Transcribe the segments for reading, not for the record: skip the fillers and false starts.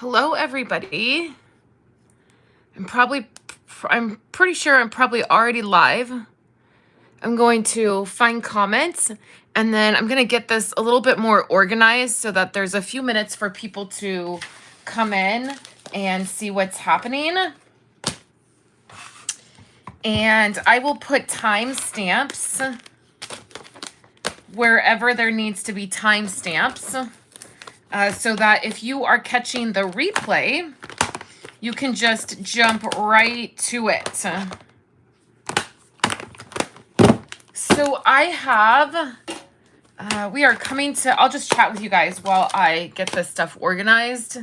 Hello, everybody. I'm pretty sure I'm probably already live. I'm going to find comments and then I'm going to get this a little bit more organized so that there's a few minutes for people to come in and see what's happening. And I will put timestamps wherever there needs to be timestamps so that if you are catching the replay, you can just jump right to it. So I have, we are coming to, I'll just chat with you guys while I get this stuff organized.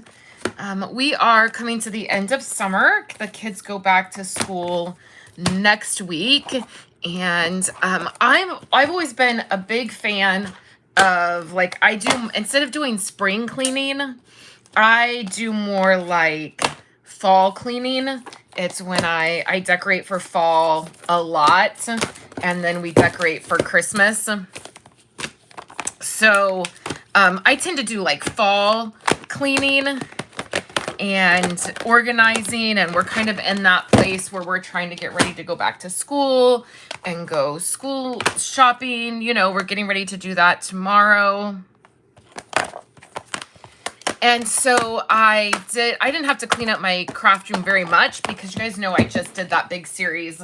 We are coming to the end of summer. The kids go back to school next week. And I've always been a big fan of, like, instead of doing spring cleaning, I do more like fall cleaning. It's when I decorate for fall a lot, and then we decorate for Christmas. So I tend to do like fall cleaning and organizing, and we're kind of in that place where we're trying to get ready to go back to school and go school shopping. You know, we're getting ready to do that tomorrow. And so I didn't have to clean up my craft room very much because you guys know I just did that big series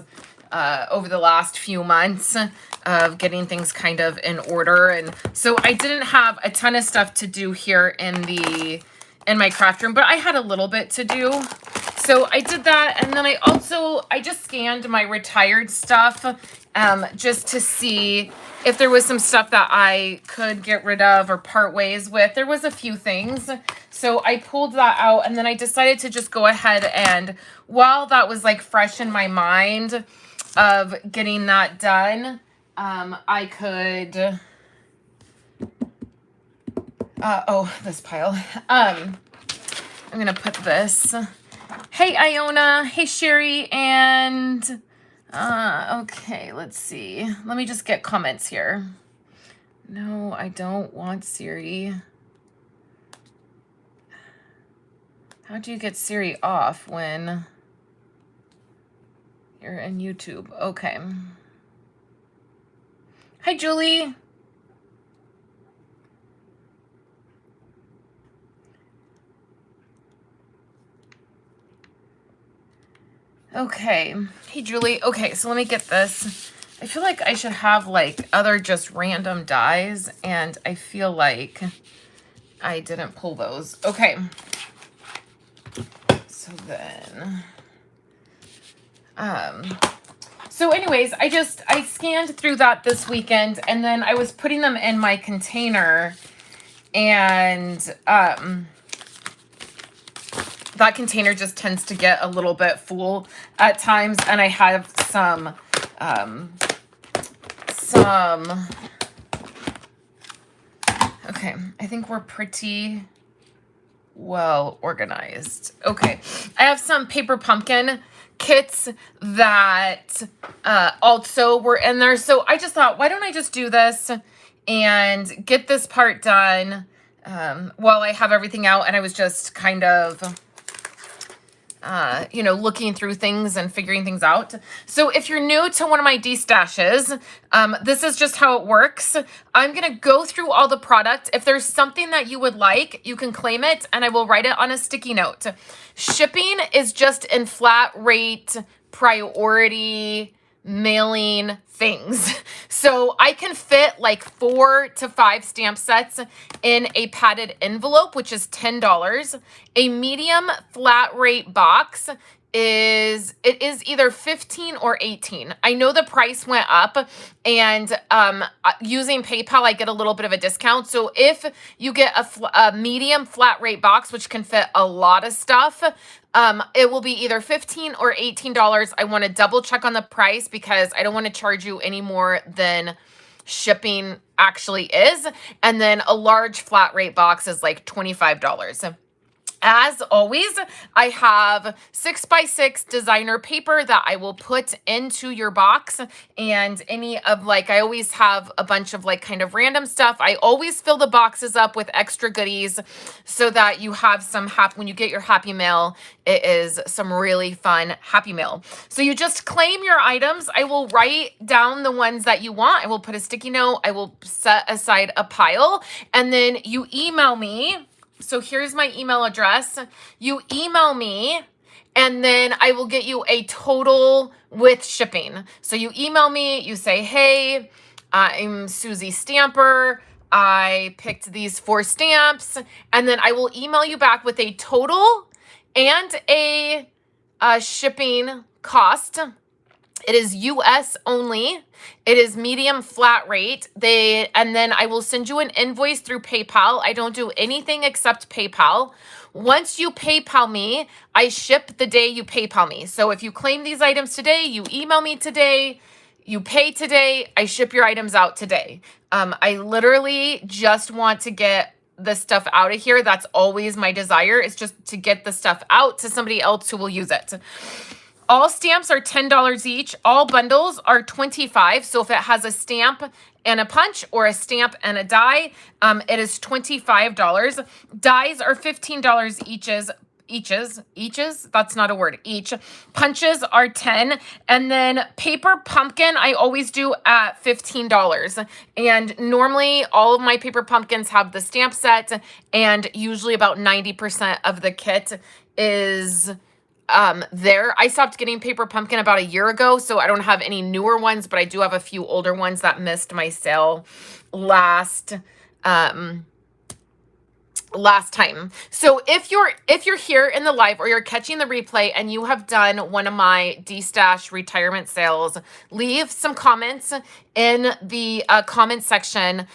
over the last few months of getting things kind of in order. And so I didn't have a ton of stuff to do here in my craft room, but I had a little bit to do. So I did that. And then I just scanned my retired stuff just to see if there was some stuff that I could get rid of or part ways with. There was a few things. So I pulled that out, and then I decided to just go ahead, and while that was like fresh in my mind of getting that done, I could, this pile. I'm going to put this. Hey, Iona. Hey, Sherry. And okay, let's see. Let me just get comments here. No, I don't want Siri. How do you get Siri off when you're in YouTube? Okay. Hi, Julie. Okay. Hey, Julie. Okay, so let me get this. I feel like I should have like other just random dies, and I feel like I didn't pull those. Okay. So then, so anyways, I scanned through that this weekend, and then I was putting them in my container, and, that container just tends to get a little bit full at times, and I have some, okay, I think we're pretty well organized. Okay, I have some paper pumpkin kits that also were in there. So I just thought, why don't I just do this and get this part done while I have everything out. And I was just kind of looking through things and figuring things out. So if you're new to one of my destashes, this is just how it works. I'm going to go through all the product. If there's something that you would like, you can claim it, and I will write it on a sticky note. Shipping is just in flat rate priority mailing things. So I can fit like 4 to 5 stamp sets in a padded envelope, which is $10. A medium flat rate box is either 15 or 18. I know the price went up, and using PayPal, I get a little bit of a discount. So if you get a medium flat rate box, which can fit a lot of stuff, it will be either $15 or $18. I want to double check on the price because I don't want to charge you any more than shipping actually is. And then a large flat rate box is like $25. As always, I have 6x6 designer paper that I will put into your box, and any of like, I always have a bunch of like kind of random stuff. I always fill the boxes up with extra goodies so that you have some when you get your happy mail, it is some really fun happy mail. So you just claim your items. I will write down the ones that you want. I will put a sticky note. I will set aside a pile, and then you email me. So here's my email address. You email me, and then I will get you a total with shipping. So you email me, you say, hey, I'm Susie Stamper. I picked these 4 stamps, and then I will email you back with a total and a shipping cost. It is US only. It is medium flat rate. And then I will send you an invoice through PayPal. I don't do anything except PayPal. Once you PayPal me, I ship the day you PayPal me. So if you claim these items today, you email me today, you pay today, I ship your items out today. I literally just want to get the stuff out of here. That's always my desire, is just to get the stuff out to somebody else who will use it. All stamps are $10 each. All bundles are $25. So if it has a stamp and a punch, or a stamp and a die, it is $25. Dies are $15 eaches. That's not a word. Each. Punches are 10. And then paper pumpkin, I always do at $15. And normally all of my paper pumpkins have the stamp set, and usually about 90% of the kit is there. I stopped getting paper pumpkin about a year ago, so I don't have any newer ones, but I do have a few older ones that missed my sale last time. So if you're here in the live, or you're catching the replay and you have done one of my Destash retirement sales, leave some comments in the comment section,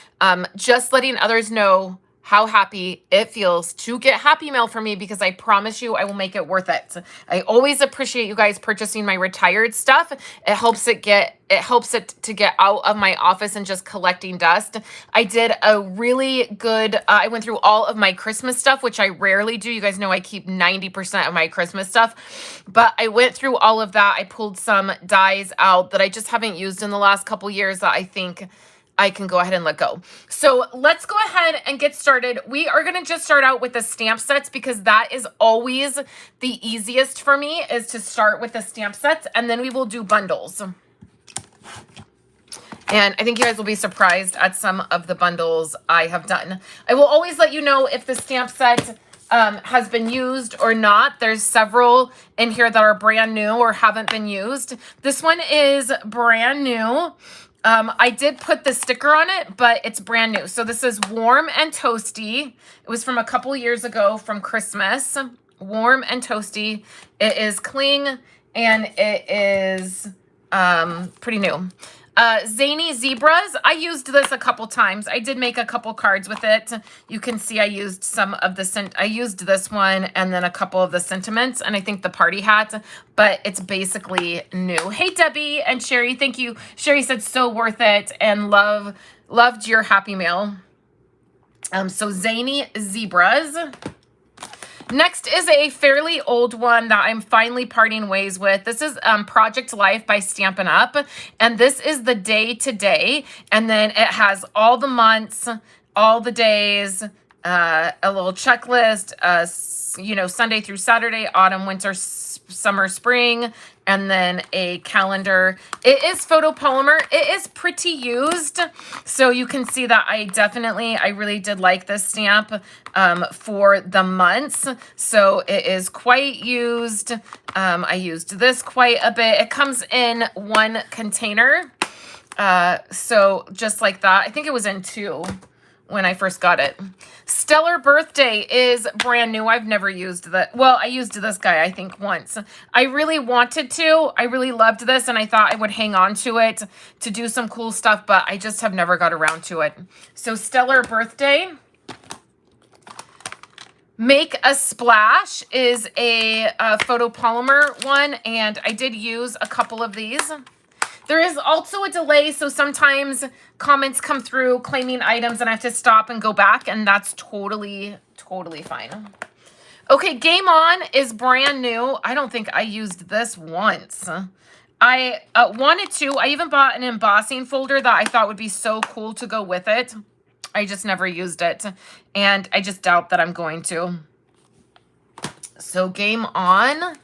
just letting others know how happy it feels to get happy mail from me, because I promise you I will make it worth it. I always appreciate you guys purchasing my retired stuff. It helps it to get out of my office and just collecting dust. I did a really good, I went through all of my Christmas stuff, which I rarely do. You guys know I keep 90% of my Christmas stuff, but I went through all of that. I pulled some dies out that I just haven't used in the last couple years that I think I can go ahead and let go. So let's go ahead and get started. We are going to just start out with the stamp sets, because that is always the easiest for me, is to start with the stamp sets, and then we will do bundles. And I think you guys will be surprised at some of the bundles I have done. I will always let you know if the stamp set has been used or not. There's several in here that are brand new or haven't been used. This one is brand new. I did put the sticker on it, but it's brand new. So this is Warm and Toasty. It was from a couple years ago from Christmas. Warm and Toasty. It is cling, and it is pretty new. Zany Zebras. I used this a couple times. I did make a couple cards with it. You can see I used some of the I used this one, and then a couple of the sentiments, and I think the party hat, but it's basically new. Hey, Debbie and Sherry. Thank you. Sherry said so worth it, and loved your happy mail. So Zany Zebras. Next is a fairly old one that I'm finally parting ways with. This is Project Life by Stampin' Up. And this is the day to day. And then it has all the months, all the days, a little checklist, Sunday through Saturday, autumn, winter, summer, spring, and then a calendar. It is photopolymer. It is pretty used. So you can see that I really did like this stamp for the months. So it is quite used. I used this quite a bit. It comes in one container. So just like that. I think it was in 2 when I first got it. Stellar Birthday is brand new. I've never used that. Well, I used this guy, I think, once. I really wanted to. I really loved this, and I thought I would hang on to it to do some cool stuff, but I just have never got around to it. So Stellar Birthday. Make a Splash is a photopolymer one, and I did use a couple of these. There is also a delay, so sometimes comments come through claiming items and I have to stop and go back, and that's totally fine. Okay, Game On is brand new. I don't think I used this once. I wanted to. I even bought an embossing folder that I thought would be so cool to go with it. I just never used it. And I just doubt that I'm going to. So Game On.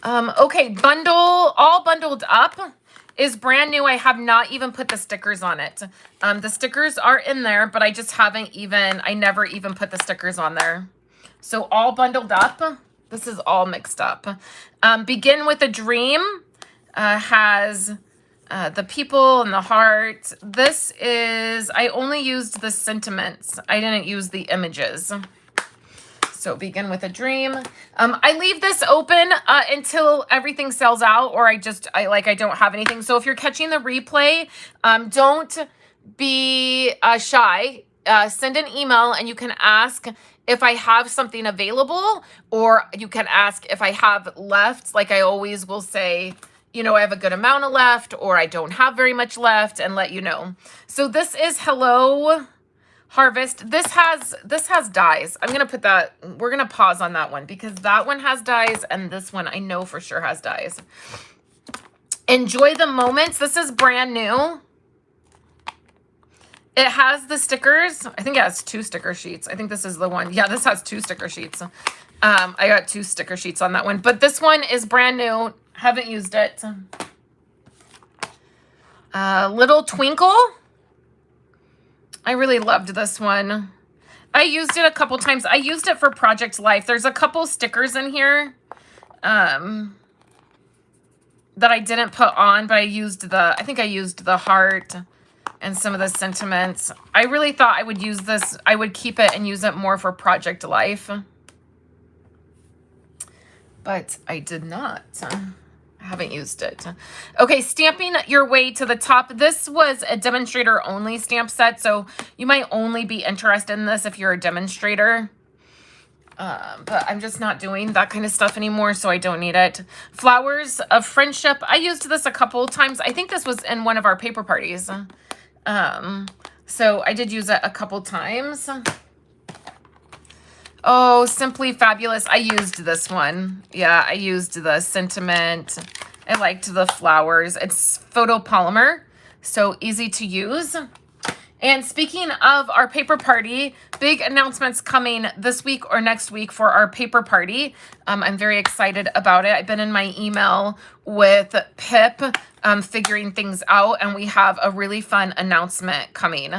Okay, all bundled up is brand new. I have not even put the stickers on it. The stickers are in there, but I just I never even put the stickers on there. So all bundled up. This is all mixed up. Begin with a Dream has the people and the heart. This is, I only used the sentiments. I didn't use the images. So Begin with a Dream. I leave this open until everything sells out, or I don't have anything. So if you're catching the replay, don't be shy. Send an email and you can ask if I have something available, or you can ask if I have left. Like I always will say, you know, I have a good amount of left, or I don't have very much left, and let you know. So this is Hello Harvest. This has dies. I'm going to put that, we're going to pause on that one because that one has dies and this one I know for sure has dies. Enjoy the Moments. This is brand new. It has the stickers. I think it has 2 sticker sheets. I think this is the one. Yeah, this has 2 sticker sheets. I got 2 sticker sheets on that one, but this one is brand new. Haven't used it. Little Twinkle. I really loved this one. I used it a couple times. I used it for Project Life. There's a couple stickers in here that I didn't put on, but I think I used the heart and some of the sentiments. I really thought I would use this. I would keep it and use it more for Project Life. But I did not. I haven't used it. Okay, Stamping Your Way to the Top. This was a demonstrator only stamp set, so you might only be interested in this if you're a demonstrator. But I'm just not doing that kind of stuff anymore, so I don't need it. Flowers of Friendship. I used this a couple times. I think this was in one of our paper parties. So I did use it a couple times. Oh, Simply Fabulous. I used this one. Yeah, I used the sentiment. I liked the flowers. It's photopolymer, so easy to use. And speaking of our paper party, big announcements coming this week or next week for our paper party. I'm very excited about it. I've been in my email with Pip figuring things out, and we have a really fun announcement coming.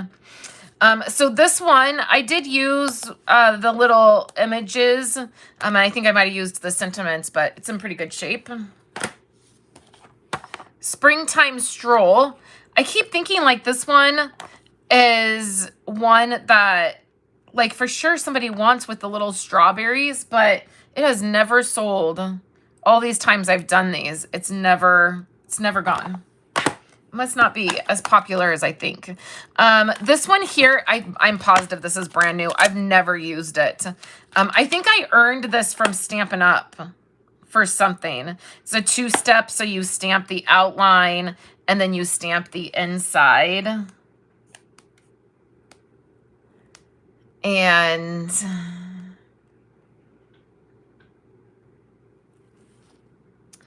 So this one, I did use the little images. I think I might have used the sentiments, but it's in pretty good shape. Springtime Stroll. I keep thinking like this one is one that like for sure somebody wants with the little strawberries, but it has never sold. All these times I've done these, it's never gone. Must not be as popular as I think. This one here, I'm positive this is brand new. I've never used it. I think I earned this from Stampin' Up for something. It's a 2-step, so you stamp the outline and then you stamp the inside. And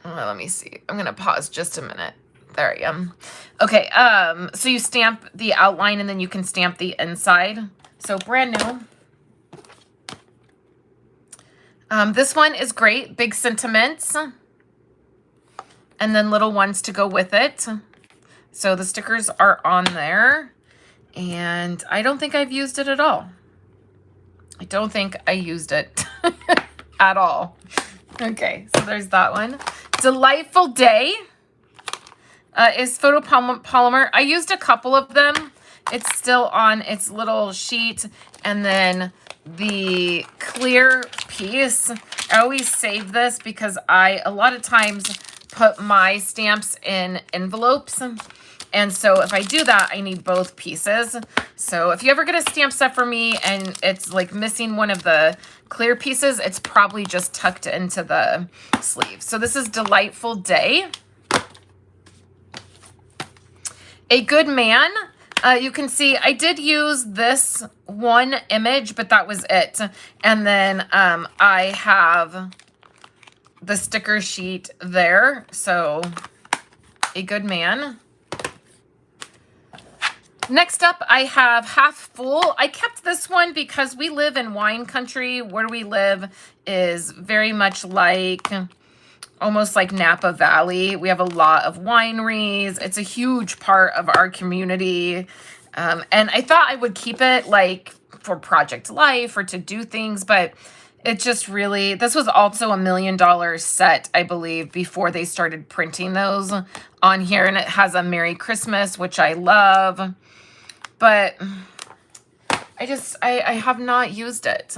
let me see. I'm going to pause just a minute. There I am. Okay, so you stamp the outline and then you can stamp the inside. So brand new. This one is great. Big sentiments. And then little ones to go with it. So the stickers are on there. And I don't think I've used it at all. I don't think I used it at all. Okay, so there's that one. Delightful Day. Is photopolymer. I used a couple of them. It's still on its little sheet. And then the clear piece. I always save this because a lot of times put my stamps in envelopes. And so if I do that, I need both pieces. So if you ever get a stamp set for me and it's like missing one of the clear pieces, it's probably just tucked into the sleeve. So this is Delightful Day. A Good Man. You can see I did use this one image, but that was it. And then I have the sticker sheet there. So a good man. Next up, I have Half Full. I kept this one because we live in wine country. Where we live is very much like, almost like Napa Valley. We have a lot of wineries. It's a huge part of our community. And I thought I would keep it like for Project Life or to do things, but it just really, this was also $1 million set, I believe, before they started printing those on here. And it has a Merry Christmas, which I love. But I have not used it.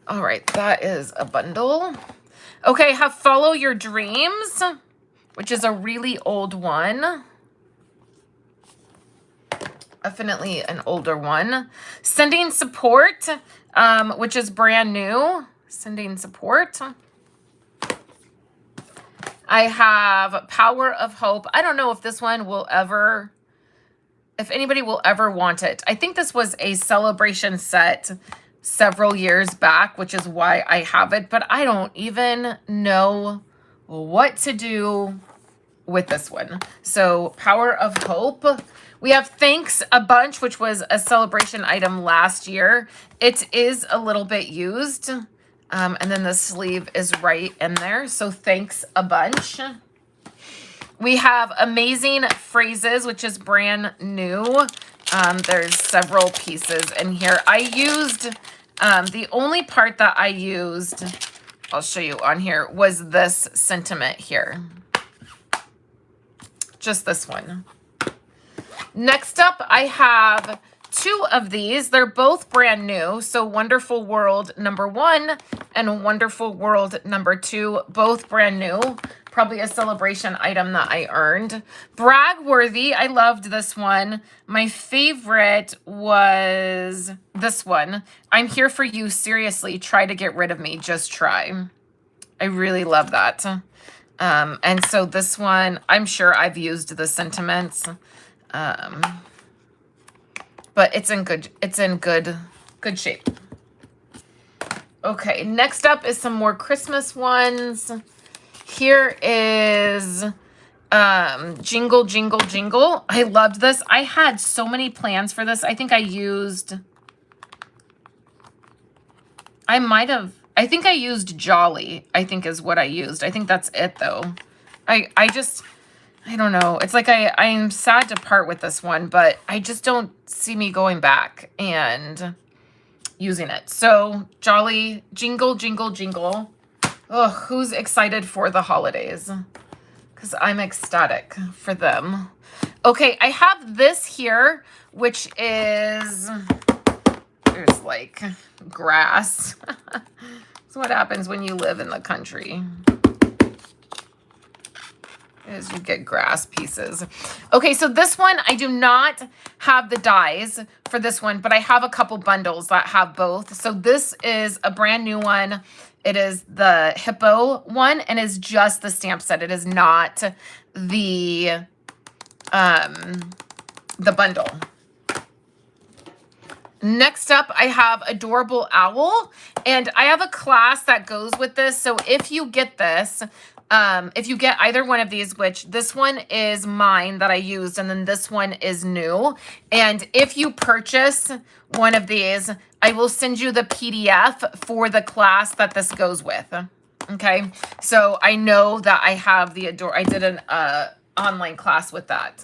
All right, that is a bundle. Okay, I have Follow Your Dreams, which is a really old one. Definitely an older one. Sending Support, which is brand new. Sending Support. I have Power of Hope. I don't know if this one will ever... if anybody will ever want it. I think this was a celebration set several years back, which is why I have it, but I don't even know what to do with this one. So Power of Hope. We have Thanks a Bunch, which was a celebration item last year. It is a little bit used. And then the sleeve is right in there. So Thanks a Bunch. We have Amazing Phrases, which is brand new. There's several pieces in here. I used, the only part that I used, I'll show you on here, was this sentiment here. Just this one. Next up, I have 2 of these. They're both brand new. So Wonderful World #1 and Wonderful World #2, both brand new. Probably a celebration item that I earned. Brag Worthy, I loved this one. My favorite was this one. I'm Here For You, Seriously, Try to Get Rid of Me, Just Try. I really love that. And so this one, I'm sure I've used the sentiments. But it's in good shape. Okay, next up is some more Christmas ones. Here is Jingle, Jingle, Jingle. I loved this. I had so many plans for this. I think I used... I think I used Jolly, I think is what I used. I think that's it, though. I don't know. It's like I'm sad to part with this one, but I just don't see me going back and using it. So Jolly, Jingle, Jingle, Jingle. Oh, who's excited for the holidays? Because I'm ecstatic for them. Okay, I have this here, which is, there's like grass. That's what happens when you live in the country. Is you get grass pieces. Okay, so this one, I do not have the dies for this one, but I have a couple bundles that have both. So this is a brand new one. It is the hippo one and is just the stamp set. It is not the bundle. Next up, I have Adorable Owl, and I have a class that goes with this. So if you get this, if you get either one of these, which this one is mine that I used, and then this one is new. And if you purchase one of these, I will send you the PDF for the class that this goes with. Okay. So I know that I have the I did an online class with that.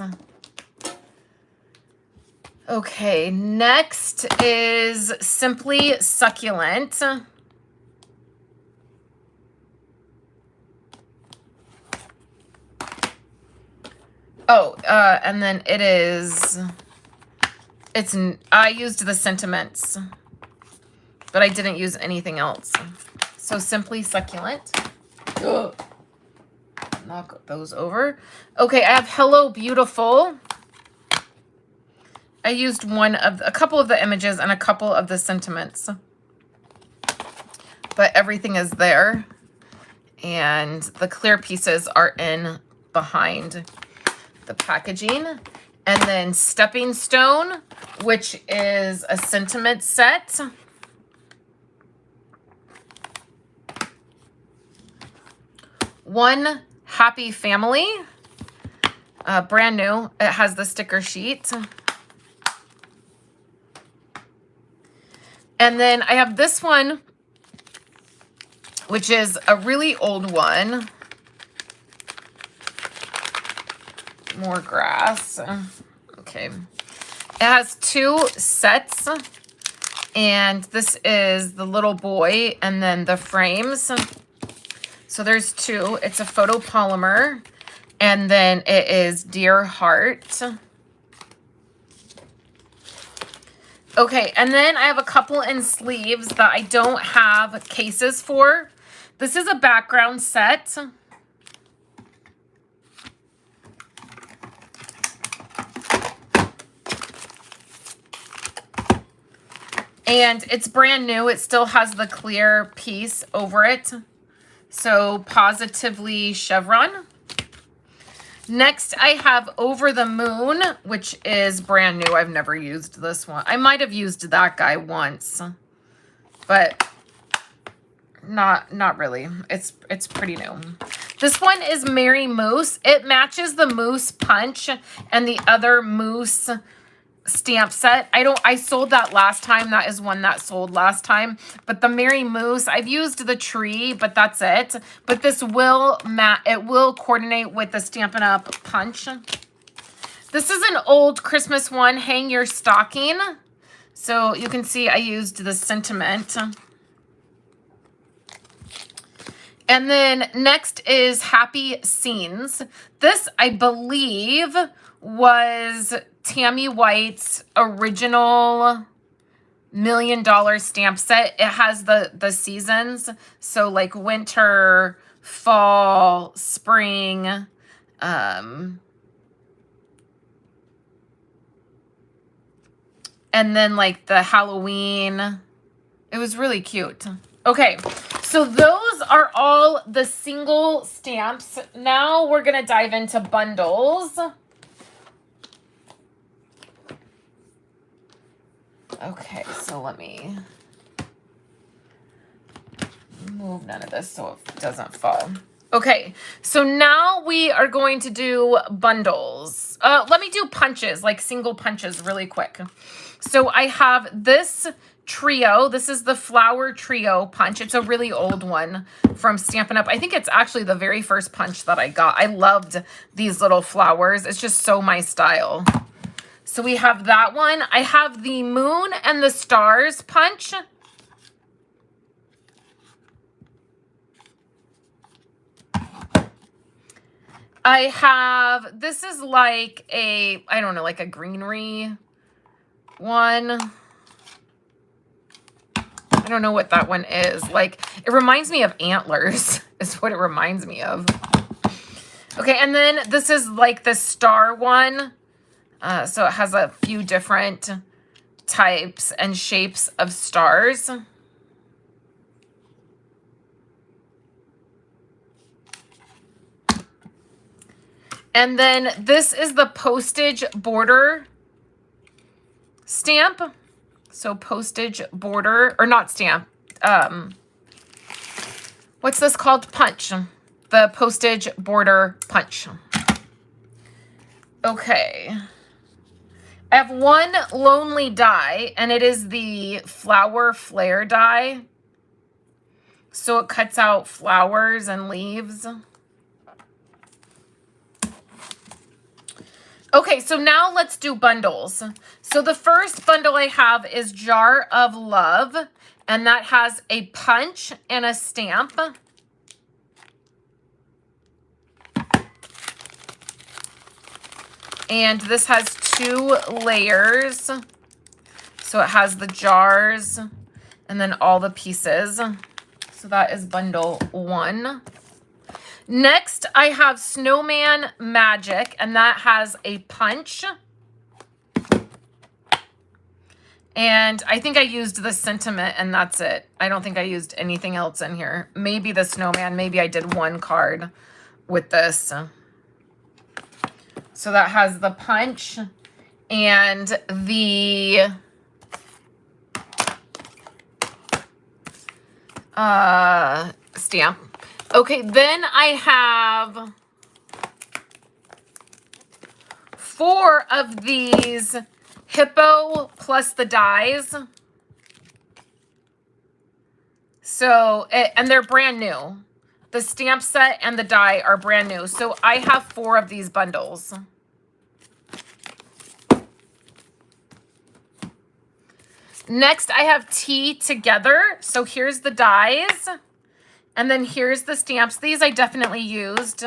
Okay. Next is Simply Succulent. Oh, and then I used the sentiments, but I didn't use anything else. So Simply Succulent. Ugh. Knock those over. Okay, I have Hello Beautiful. I used a couple of the images and a couple of the sentiments, but everything is there. And the clear pieces are in behind the packaging. And then Stepping Stone, which is a sentiment set. One Happy Family, brand new. It has the sticker sheet. And then I have this one, which is a really old one. More grass. Okay. It has 2 sets. And this is the little boy and then the frames. So there's 2. It's a photopolymer. And then it is Dear Heart. Okay, and then I have a couple in sleeves that I don't have cases for. This is a background set. And it's brand new. It still has the clear piece over it. So Positively Chevron. Next, I have Over the Moon, which is brand new. I've never used this one. I might have used that guy once, but not really. It's pretty new. This one is Merry Moose. It matches the Moose punch and the other Moose stamp set. I sold that last time. That is one that sold last time. But the Merry Moose, I've used the tree, but that's it. But this will coordinate with the Stampin' Up punch. This is an old Christmas one, Hang Your Stocking. So you can see I used the sentiment. And then next is Happy Scenes. This, I believe, was Tammy White's original $1 million stamp set. It has the seasons. So like winter, fall, spring, and then like the Halloween. It was really cute. Okay, so those are all the single stamps. Now we're going to dive into bundles. Okay, so let me move none of this so it doesn't fall. Okay, so now we are going to do bundles. Let me do punches, like single punches really quick. So I have this trio. This is the Flower Trio punch. It's a really old one from Stampin' Up. I think it's actually the very first punch that I got. I loved these little flowers. It's just so my style. So we have that one. I have the Moon and the Stars punch. I have, this is like a, I don't know, like a greenery one. I don't know what that one is. Like, it reminds me of antlers is what it reminds me of. Okay, and then this is like the star one. So it has a few different types and shapes of stars. And then this is the postage border stamp. So postage border, or not stamp. What's this called? Punch. The postage border punch. Okay. I have one lonely die, and it is the flower flare die. So it cuts out flowers and leaves. Okay, so now let's do bundles. So the first bundle I have is Jar of Love, and that has a punch and a stamp. And this has 2 layers. So it has the jars and then all the pieces. So that is bundle 1. Next, I have Snowman Magic, and that has a punch. And I think I used the sentiment, and that's it. I don't think I used anything else in here. Maybe the snowman. Maybe I did one card with this. So that has the punch and the stamp. Okay, then I have 4 of these hippo plus the dies. So, and they're brand new. The stamp set and the die are brand new. So I have 4 of these bundles. Next, I have tea together. So here's the dies. And then here's the stamps. These I definitely used.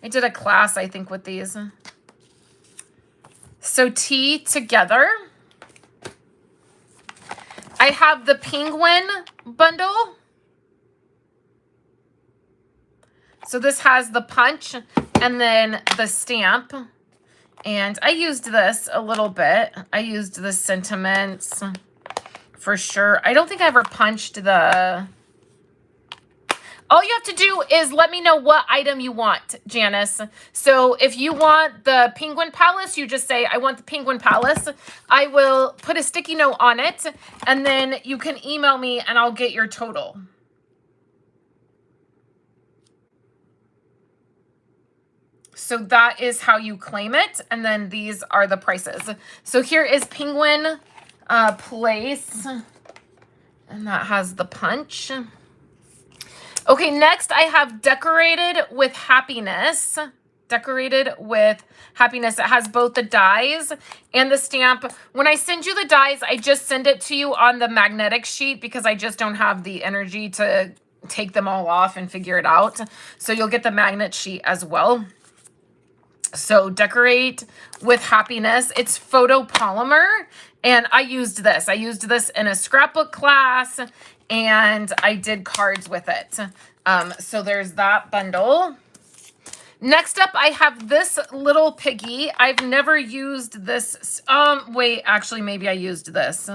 I did a class, I think, with these. So tea together. I have the penguin bundle. So this has the punch and then the stamp. And I used this a little bit. I used the sentiments for sure. I don't think I ever punched the... All you have to do is let me know what item you want, Janice. So if you want the Penguin Palace, you just say, I want the Penguin Palace. I will put a sticky note on it, and then you can email me and I'll get your total. So that is how you claim it. And then these are the prices. So here is Penguin Place. And that has the punch. Okay, next I have Decorated with Happiness. Decorated with Happiness. It has both the dies and the stamp. When I send you the dies, I just send it to you on the magnetic sheet because I just don't have the energy to take them all off and figure it out. So you'll get the magnet sheet as well. So Decorate with Happiness. It's photopolymer, and I used this. I used this in a scrapbook class, and I did cards with it. So there's that bundle. Next up, I have this little piggy. I've never used this. Wait, actually, maybe I used this.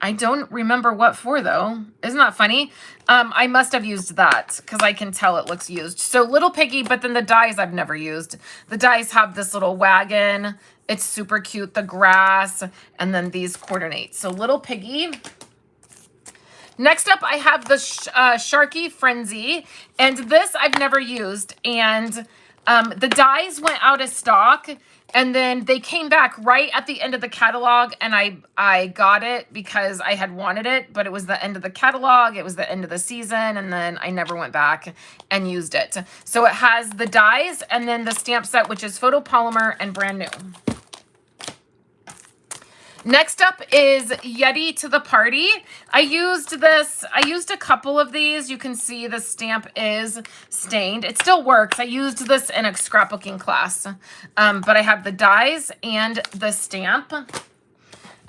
I don't remember what for, though. Isn't that funny? I must have used that because I can tell it looks used. So little piggy, but then the dies I've never used. The dies have this little wagon. It's super cute. The grass, and then these coordinates. So little piggy. Next up, I have the Sharky Frenzy, and this I've never used. And the dies went out of stock, and then they came back right at the end of the catalog, and I got it because I had wanted it, but it was the end of the catalog, it was the end of the season, and then I never went back and used it. So it has the dies and then the stamp set, which is photopolymer and brand new. Next up is Yeti to the Party. I used this. I used a couple of these. You can see the stamp is stained. It still works. I used this in a scrapbooking class. But I have the dies and the stamp.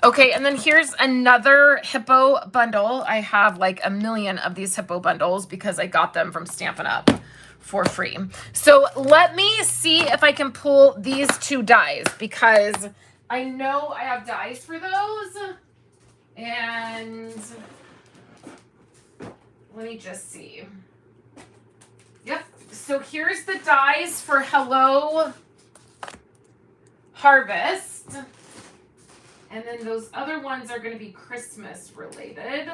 Okay, and then here's another hippo bundle. I have like a million of these hippo bundles because I got them from Stampin' Up for free. So let me see if I can pull these 2 dies because I know I have dies for those, and let me just see. Yep, so here's the dies for Hello Harvest, and then those other ones are going to be Christmas related.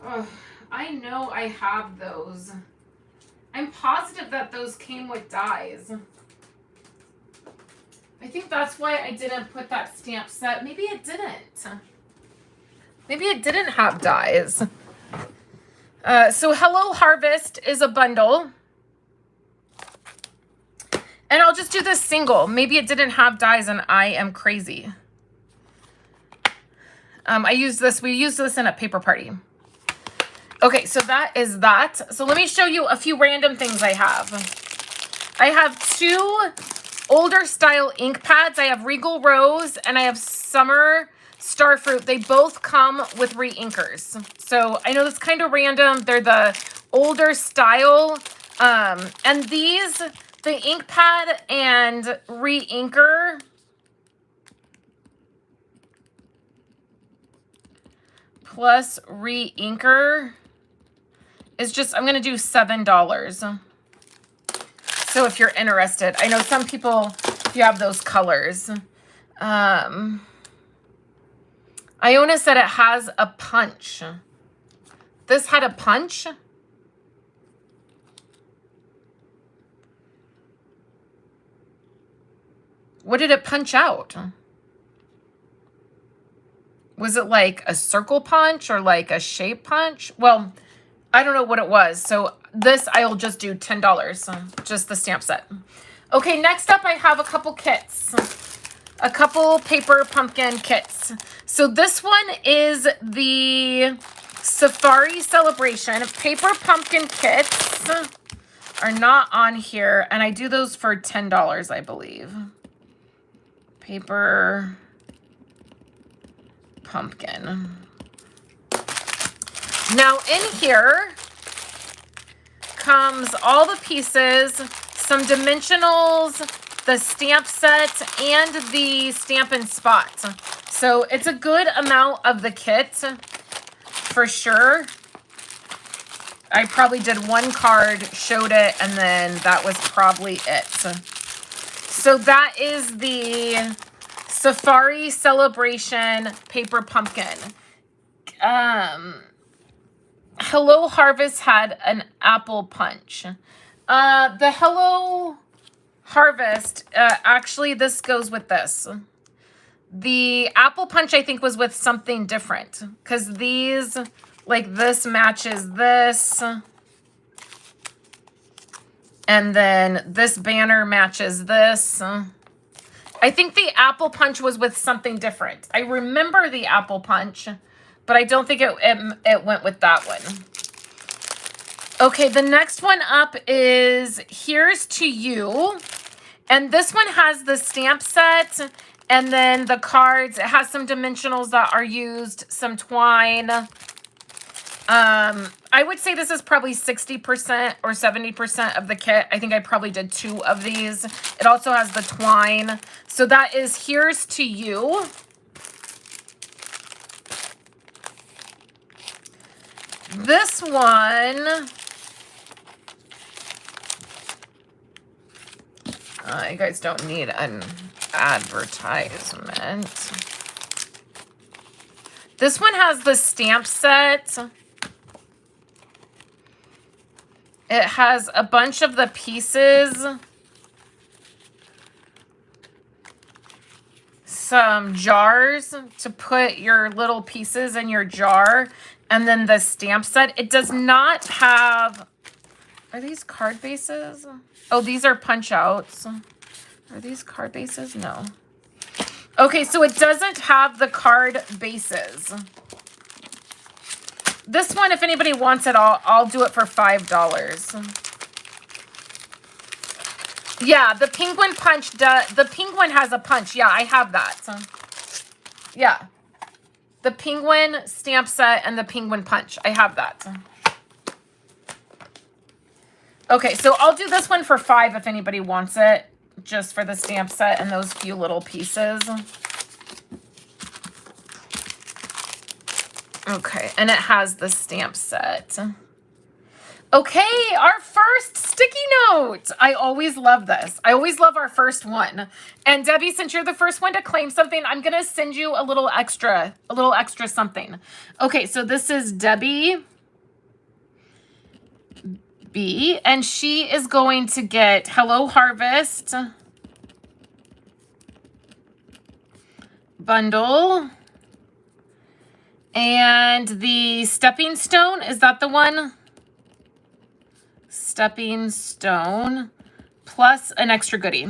Oh, I know I have those. I'm positive that those came with dies. I think that's why I didn't put that stamp set. Maybe it didn't. Maybe it didn't have dies. So Hello Harvest is a bundle. And I'll just do this single. Maybe it didn't have dies and I am crazy. I used this. We used this in a paper party. Okay, so that is that. So let me show you a few random things I have. I have 2 older style ink pads. I have Regal Rose and I have Summer Starfruit. They both come with re-inkers. So I know that's kind of random. They're the older style. And these, the ink pad and re-inker, plus re-inker is just, I'm going to do $7. So if you're interested, I know some people, if you have those colors. Iona said it has a punch. This had a punch? What did it punch out? Was it like a circle punch or like a shape punch? Well, I don't know what it was. So this I'll just do $10, just the stamp set. Okay, next up I have a couple kits. A couple paper pumpkin kits. So this one is the Safari Celebration. Paper pumpkin kits are not on here, and I do those for $10, I believe. Paper pumpkin. Now in here comes all the pieces, some dimensionals, the stamp set, and the Stampin' Spot. So it's a good amount of the kit for sure. I probably did one card, showed it, and then that was probably it. So that is the Safari Celebration Paper Pumpkin. Hello Harvest had an apple punch. The Hello Harvest, actually this goes with this. The apple punch I think was with something different, because these, like this matches this. And then this banner matches this. I think the apple punch was with something different. I remember the apple punch, but I don't think it went with that one. Okay, the next one up is Here's to You. And this one has the stamp set and then the cards. It has some dimensionals that are used, some twine. I would say this is probably 60% or 70% of the kit. I think I probably did 2 of these. It also has the twine. So that is Here's to You. This one, you guys don't need an advertisement. This one has the stamp set. It has a bunch of the pieces. Some jars to put your little pieces in your jar. And then the stamp set. It does not have... Are these card bases? Oh, these are punch outs. Are these card bases? No. Okay, so it doesn't have the card bases. This one, if anybody wants it, I'll do it for $5. Yeah, the penguin punch, the penguin has a punch. Yeah, I have that. Yeah. The penguin stamp set and the penguin punch. I have that. Okay, so I'll do this one for $5 if anybody wants it. Just for the stamp set and those few little pieces. Okay, and it has the stamp set. Okay, our first sticky note. I always love this. I always love our first one. And Debbie, since you're the first one to claim something, I'm going to send you a little extra something. Okay, so this is Debbie B, and she is going to get Hello Harvest bundle. And the Stepping Stone, is that the one? Stepping Stone plus an extra goodie.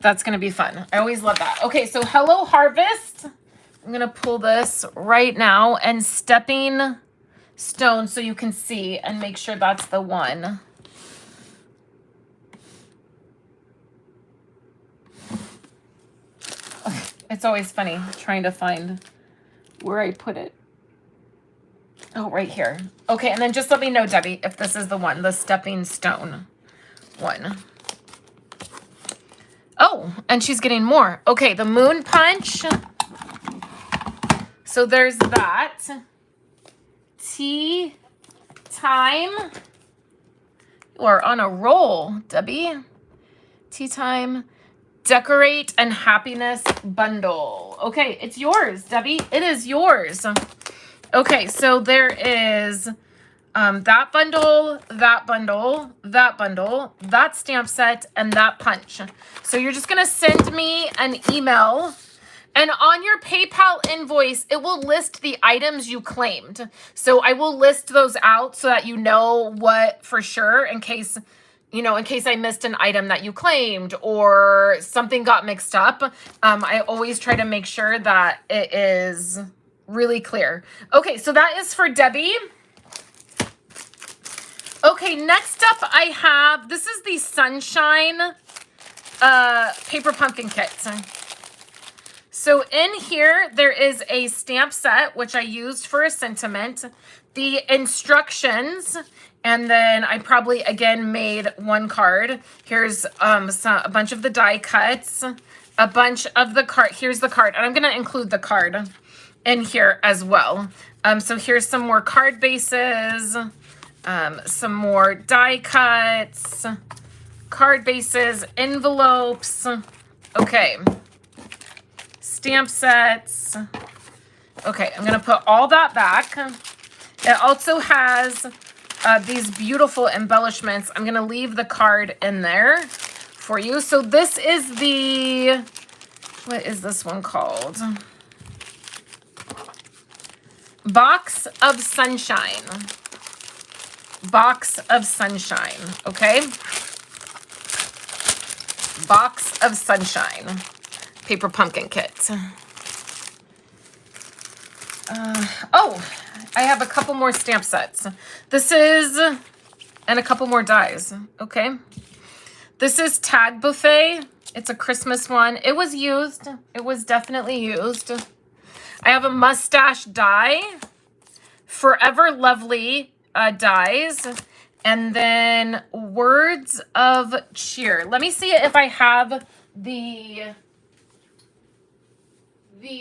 That's going to be fun. I always love that. Okay, so Hello Harvest. I'm going to pull this right now and Stepping Stone so you can see and make sure that's the one. It's always funny trying to find where I put it. Oh, right here. Okay, and then just let me know, Debbie, if this is the one, the Stepping Stone one. Oh, and she's getting more. Okay, the Moon Punch. So there's that. Tea time. You are on a roll, Debbie. Tea time. Decorate and happiness bundle. Okay, it's yours, Debbie. It is yours. Okay, so there is that bundle, that bundle, that bundle, that stamp set, and that punch. So you're just going to send me an email, and on your PayPal invoice, it will list the items you claimed. So I will list those out so that you know what for sure, in case, you know, in case I missed an item that you claimed or something got mixed up. I always try to make sure that it is really clear. Okay, so that is for Debbie. Okay, next up I have, this is the Sunshine paper pumpkin kit. So in here, there is a stamp set, which I used for a sentiment, the instructions, and then I probably, again, made one card. Here's a bunch of the die cuts, a bunch of the card. Here's the card, and I'm going to include the card in here as well. So here's some more card bases, some more die cuts, card bases, envelopes. Okay. Stamp sets. Okay, I'm going to put all that back. It also has these beautiful embellishments. I'm going to leave the card in there for you. So this is the, what is this one called? Box of Sunshine. Box of Sunshine, okay? Box of Sunshine. Paper pumpkin kit. Oh, I have a couple more stamp sets. This is, and a couple more dies, okay? This is Tag Buffet. It's a Christmas one. It was used. It was definitely used. I have a mustache die, Forever Lovely dies, and then Words of Cheer. Let me see if I have the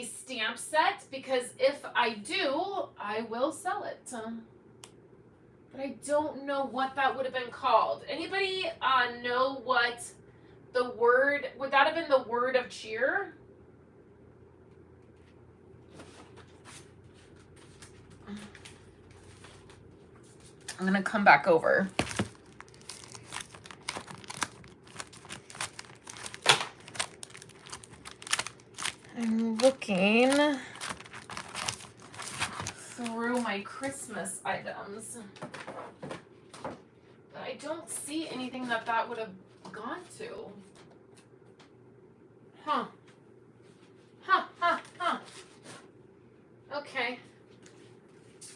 stamp set, because if I do, I will sell it. But I don't know what that would have been called. Anybody know what the word, would that have been the Word of Cheer? I'm going to come back over. I'm looking through my Christmas items, but I don't see anything that would have gone to. Huh. Okay.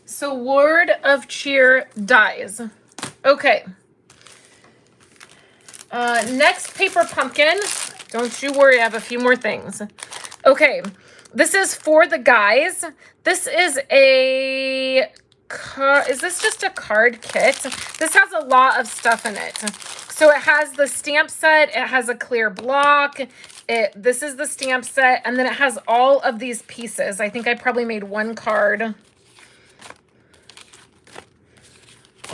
So Word of Cheer dies. Okay. Next paper pumpkin. Don't you worry, I have a few more things. Okay, this is for the guys. This is a, is this just a card kit? This has a lot of stuff in it. So it has the stamp set, it has a clear block, this is the stamp set, and then it has all of these pieces. I think I probably made one card.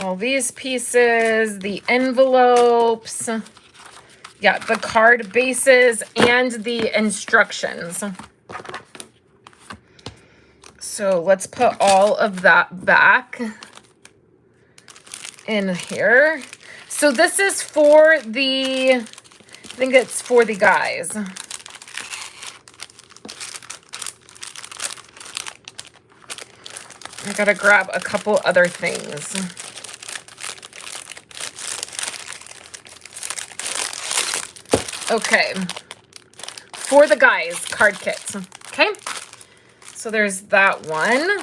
All these pieces, the envelopes, yeah, the card bases, and the instructions. So let's put all of that back in here. So this is for the, I think it's for the guys. I gotta grab a couple other things. Okay, for the guys, card kits, okay? So there's that one.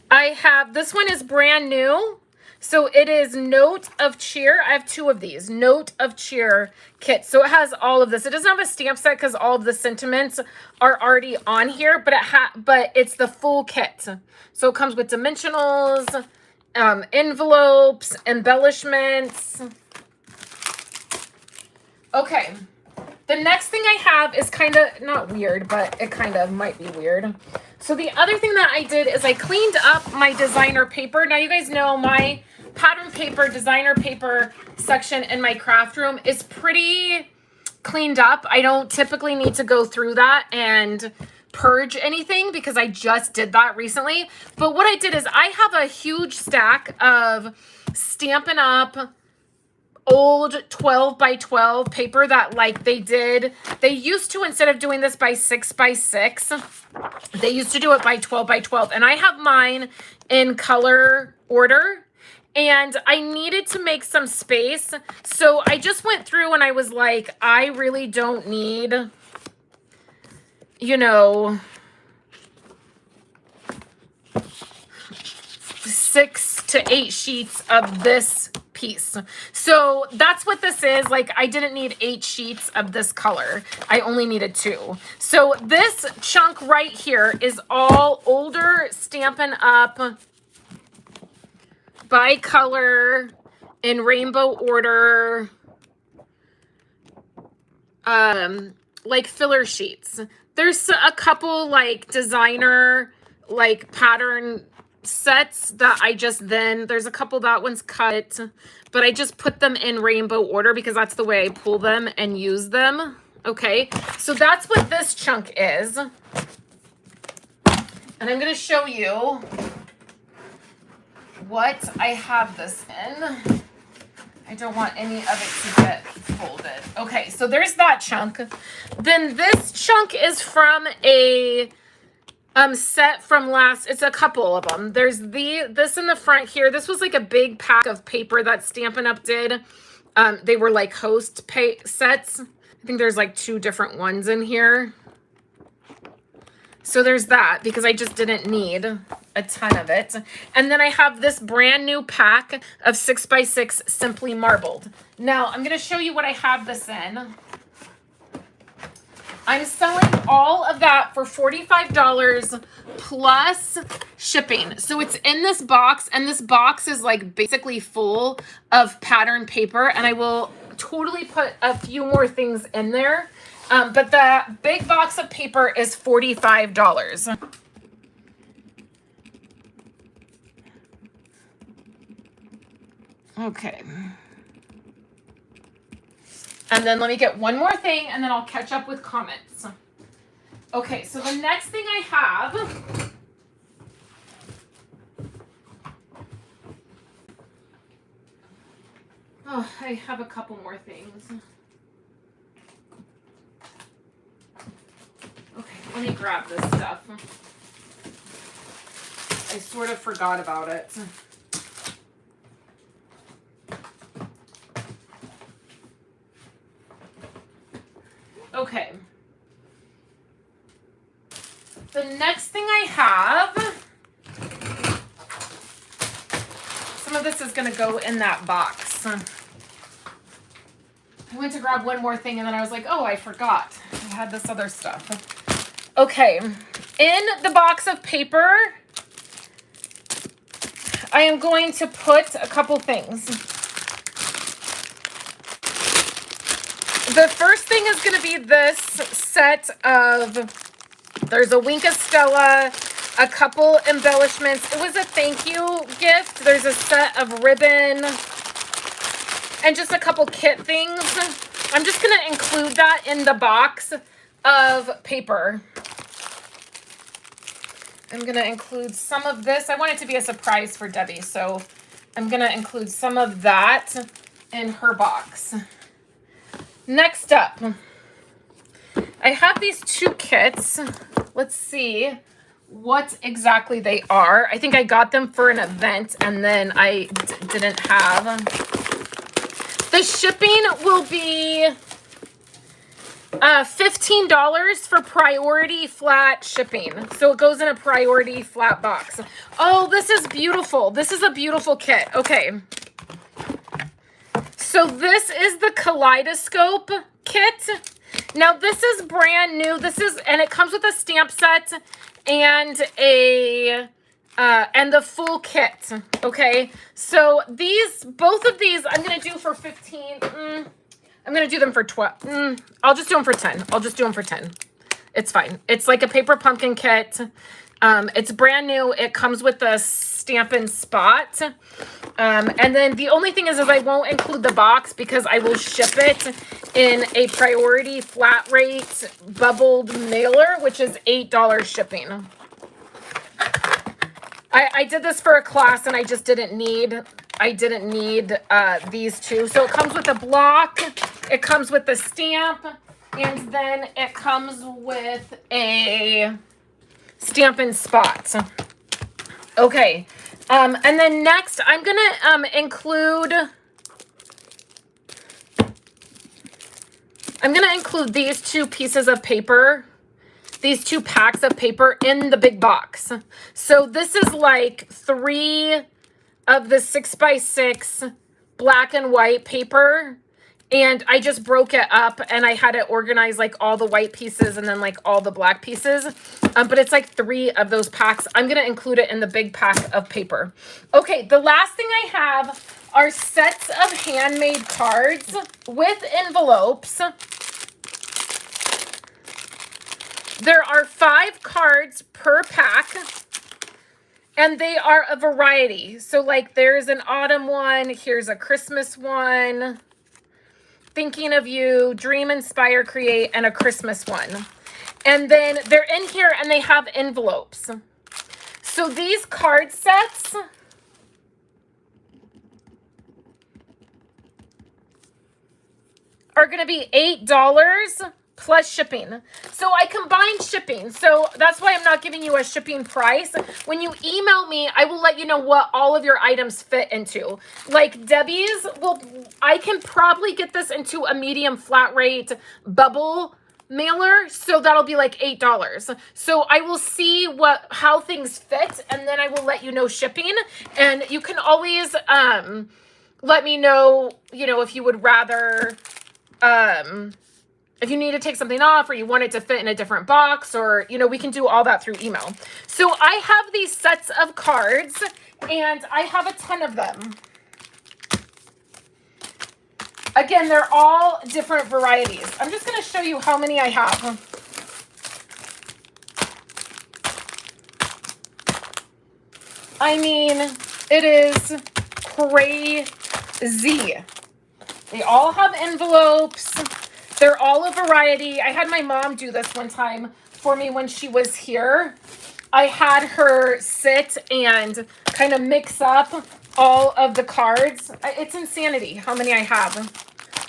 I have, this one is brand new. So it is Note of Cheer. I have two of these, Note of Cheer kits. So it has all of this. It doesn't have a stamp set because all of the sentiments are already on here, but it's the full kit. So it comes with dimensionals, envelopes, embellishments. Okay, The next thing I have is kind of not weird, but it kind of might be weird. So the other thing that I did is I cleaned up my designer paper. Now you guys know my pattern paper, designer paper section in my craft room is pretty cleaned up. I don't typically need to go through that and purge anything because I just did that recently. But what I did is I have a huge stack of Stampin' Up old 12 by 12 paper that like they used to, instead of doing this by 6 by 6, they used to do it by 12 by 12. And I have mine in color order and I needed to make some space. So I just went through and I was like, I really don't need, you know, 6 to 8 sheets of this piece. So that's what this is. Like, I didn't need 8 sheets of this color. I only needed 2. So this chunk right here is all older Stampin' Up by color in rainbow order, like filler sheets. There's a couple like designer, like pattern sets that I just there's a couple that one's cut, but I just put them in rainbow order because that's the way I pull them and use them. Okay, so that's what this chunk is. And I'm going to show you what I have this in. I don't want any of it to get folded. Okay, so there's that chunk. Then this chunk is from a set from last, it's a couple of them. There's this in the front here. This was like a big pack of paper that Stampin' Up did. They were like host sets. I think there's like 2 different ones in here. So there's that because I just didn't need a ton of it. And then I have this brand new pack of 6 by 6 Simply Marbled. Now I'm going to show you what I have this in. I'm selling all of that for $45 plus shipping. So it's in this box, and this box is like basically full of pattern paper, and I will totally put a few more things in there. But the big box of paper is $45. Okay. And then let me get one more thing and then I'll catch up with comments. Okay, so the next thing I have I have a couple more things. Okay, let me grab this stuff. I sort of forgot about it. Okay. The next thing I have, some of this is going to go in that box. I went to grab one more thing and then I was like, oh, I forgot. I had this other stuff. Okay. In the box of paper, I am going to put a couple things. The first thing is going to be this set of, there's a Wink of Stella, a couple embellishments. It was a thank you gift. There's a set of ribbon and just a couple kit things. I'm just going to include that in the box of paper. I'm going to include some of this. I want it to be a surprise for Debbie, so I'm going to include some of that in her box. Next up, I have these 2 kits. Let's see what exactly they are. I think I got them for an event and then I didn't have. The shipping will be $15 for priority flat shipping. So it goes in a priority flat box. Oh, this is beautiful. This is a beautiful kit. Okay. So this is the Kaleidoscope kit. Now this is brand new. And it comes with a stamp set and and the full kit. Okay. So both of these I'm going to do for 15. I'm going to do them for 12. I'll just do them for 10. I'll just do them for 10. It's fine. It's like a paper pumpkin kit. It's brand new. It comes with a Stampin' Spot. And then the only thing is I won't include the box because I will ship it in a priority flat rate bubbled mailer, which is $8 shipping. I did this for a class and I just didn't need these two. So it comes with a block, it comes with a stamp, and then it comes with a Stampin' Spot. Okay. And then next I'm gonna include these two pieces of paper. These two packs of paper in the big box. So this is like 3 of the 6x6 black and white paper. And I just broke it up and I had it organized like all the white pieces and then like all the black pieces. But it's like 3 of those packs. I'm going to include it in the big pack of paper. Okay, the last thing I have are sets of handmade cards with envelopes. There are 5 cards per pack, and they are a variety. So, like, there's an autumn one. Here's a Christmas one. Thinking of You, Dream, Inspire, Create, and a Christmas one. And then they're in here, and they have envelopes. So these card sets are going to be $8 plus shipping. So I combined shipping. So that's why I'm not giving you a shipping price. When you email me, I will let you know what all of your items fit into. Like Debbie's, I can probably get this into a medium flat rate bubble mailer. So that'll be like $8. So I will see how things fit, and then I will let you know shipping. And you can always let me know, if you would rather if you need to take something off or you want it to fit in a different box, or, we can do all that through email. So I have these sets of cards and I have a ton of them. Again, they're all different varieties. I'm just going to show you how many I have. I mean, it is crazy. They all have envelopes. They're all a variety. I had my mom do this one time for me when she was here. I had her sit and kind of mix up all of the cards. It's insanity how many I have.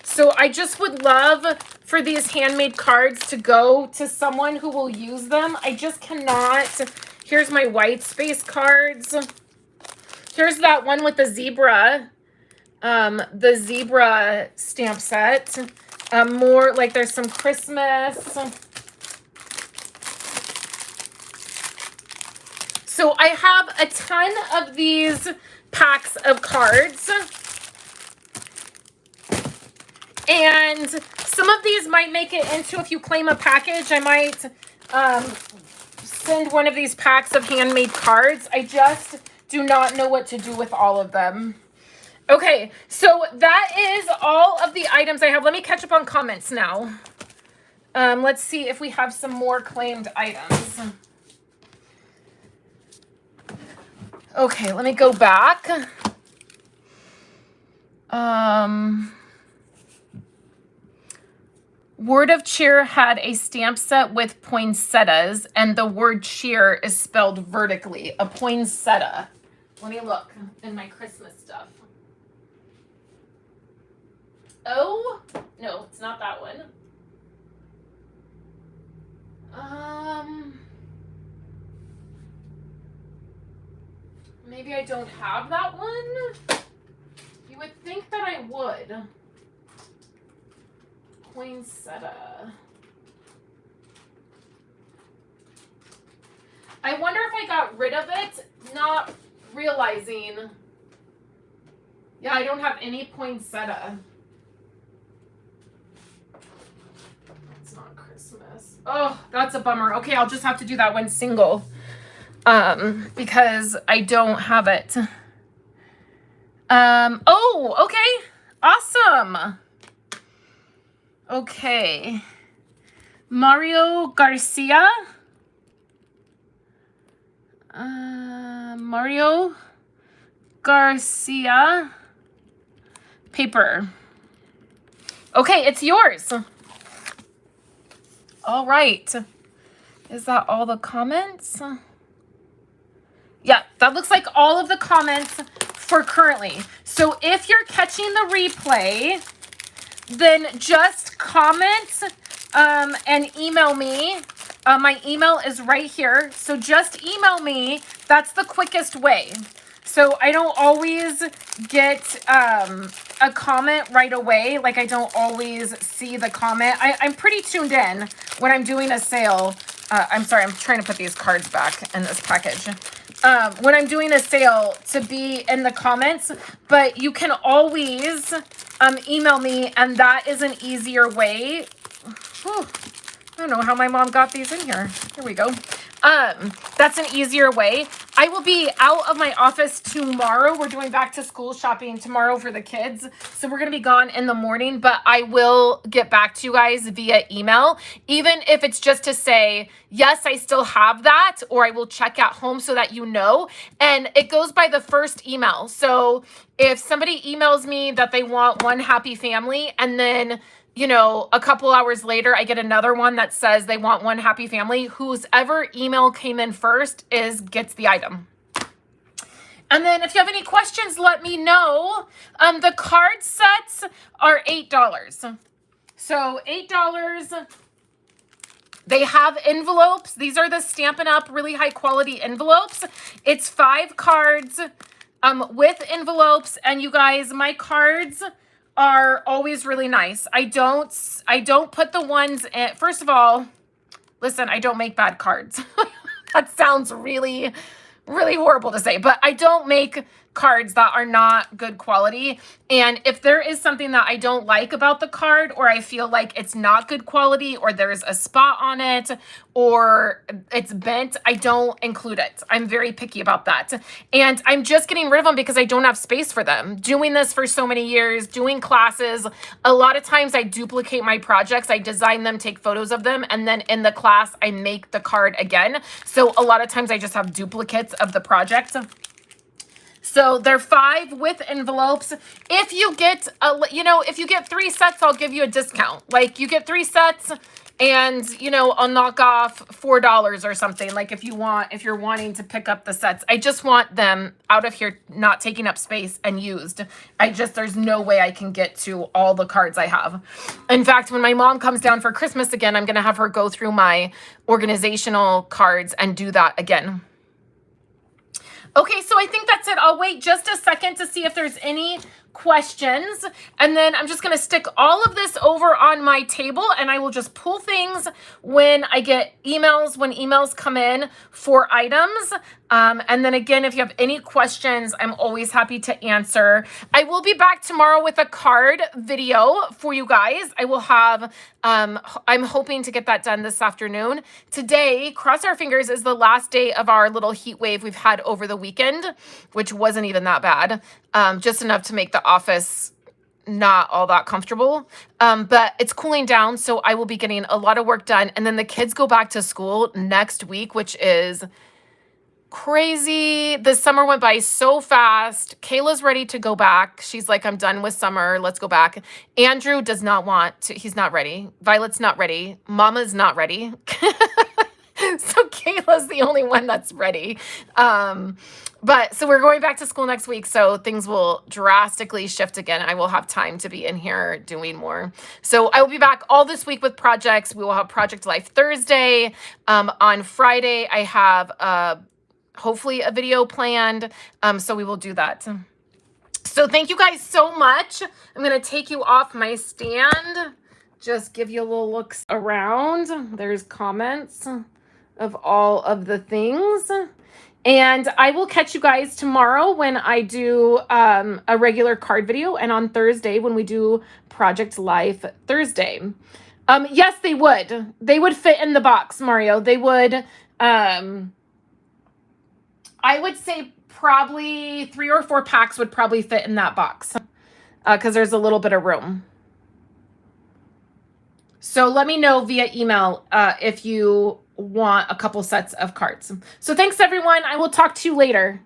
So I just would love for these handmade cards to go to someone who will use them. I just cannot. Here's my white space cards. Here's that one with the zebra stamp set. More like there's some Christmas. So I have a ton of these packs of cards. And some of these might make it into, if you claim a package, I might send one of these packs of handmade cards. I just do not know what to do with all of them. Okay, so that is all of the items I have. Let me catch up on comments now. Let's see if we have some more claimed items. Okay, let me go back. Word of Cheer had a stamp set with poinsettias, and the word cheer is spelled vertically. A poinsettia. Let me look in my Christmas stuff. Oh, no, it's not that one. Maybe I don't have that one. You would think that I would. Poinsettia. I wonder if I got rid of it, not realizing. Yeah, I don't have any poinsettia. It's not Christmas. Oh, that's a bummer. Okay, I'll just have to do that one single. Because I don't have it. Oh, okay. Awesome. Okay. Mario Garcia. Mario Garcia paper. Okay, it's yours. All right. Is that all the comments? Yeah, that looks like all of the comments for currently. So if you're catching the replay, then just comment and email me. My email is right here. So just email me. That's the quickest way. So I don't always get a comment right away. Like I don't always see the comment. I'm pretty tuned in when I'm doing a sale. I'm sorry, I'm trying to put these cards back in this package. When I'm doing a sale to be in the comments, but you can always email me, and that is an easier way. Whew. I don't know how my mom got these in here. Here we go. That's an easier way. I will be out of my office tomorrow. We're doing back to school shopping tomorrow for the kids. So we're going to be gone in the morning, but I will get back to you guys via email, even if it's just to say, yes, I still have that, or I will check at home so that you know. And it goes by the first email. So if somebody emails me that they want one happy family, and then you know, a couple hours later, I get another one that says they want one happy family. Whoever email came in first gets the item. And then if you have any questions, let me know. The card sets are $8. So $8. They have envelopes. These are the Stampin' Up! Really high quality envelopes. It's 5 cards with envelopes. And you guys, my cards are always really nice. I don't put the ones in. First of all, listen, I don't make bad cards. That sounds really, really horrible to say, but I don't make cards that are not good quality. And if there is something that I don't like about the card, or I feel like it's not good quality, or there's a spot on it, or it's bent, I don't include it. I'm very picky about that. And I'm just getting rid of them because I don't have space for them. Doing this for so many years, doing classes, a lot of times I duplicate my projects. I design them, take photos of them, and then in the class, I make the card again. So a lot of times I just have duplicates of the project. So they're 5 with envelopes. If you get, if you get 3 sets, I'll give you a discount. Like you get 3 sets and, I'll knock off $4 or something. Like if you're wanting to pick up the sets, I just want them out of here, not taking up space and used. There's no way I can get to all the cards I have. In fact, when my mom comes down for Christmas again, I'm going to have her go through my organizational cards and do that again. Okay, so I think that's it. I'll wait just a second to see if there's any questions. And then I'm just going to stick all of this over on my table, and I will just pull things when I get emails, when emails come in for items. And then again, if you have any questions, I'm always happy to answer. I will be back tomorrow with a card video for you guys. I will have, I'm hoping to get that done this afternoon. Today, cross our fingers, is the last day of our little heat wave we've had over the weekend, which wasn't even that bad. Just enough to make the office not all that comfortable. But it's cooling down, so I will be getting a lot of work done. And then the kids go back to school next week, which is crazy. The summer went by so fast. Kayla's ready to go back. She's like, I'm done with summer. Let's go back. Andrew does not want to. He's not ready. Violet's not ready. Mama's not ready. So Kayla's the only one that's ready. So we're going back to school next week. So things will drastically shift again. I will have time to be in here doing more. So I will be back all this week with projects. We will have Project Life Thursday. On Friday, I have hopefully a video planned. So we will do that. So thank you guys so much. I'm going to take you off my stand. Just give you a little look around. There's comments of all of the things. And I will catch you guys tomorrow when I do a regular card video, and on Thursday when we do Project Life Thursday. Yes, they would. They would fit in the box, Mario. They would. I would say probably 3 or 4 packs would probably fit in that box because there's a little bit of room. So let me know via email if you want a couple sets of cards. So thanks everyone. I will talk to you later.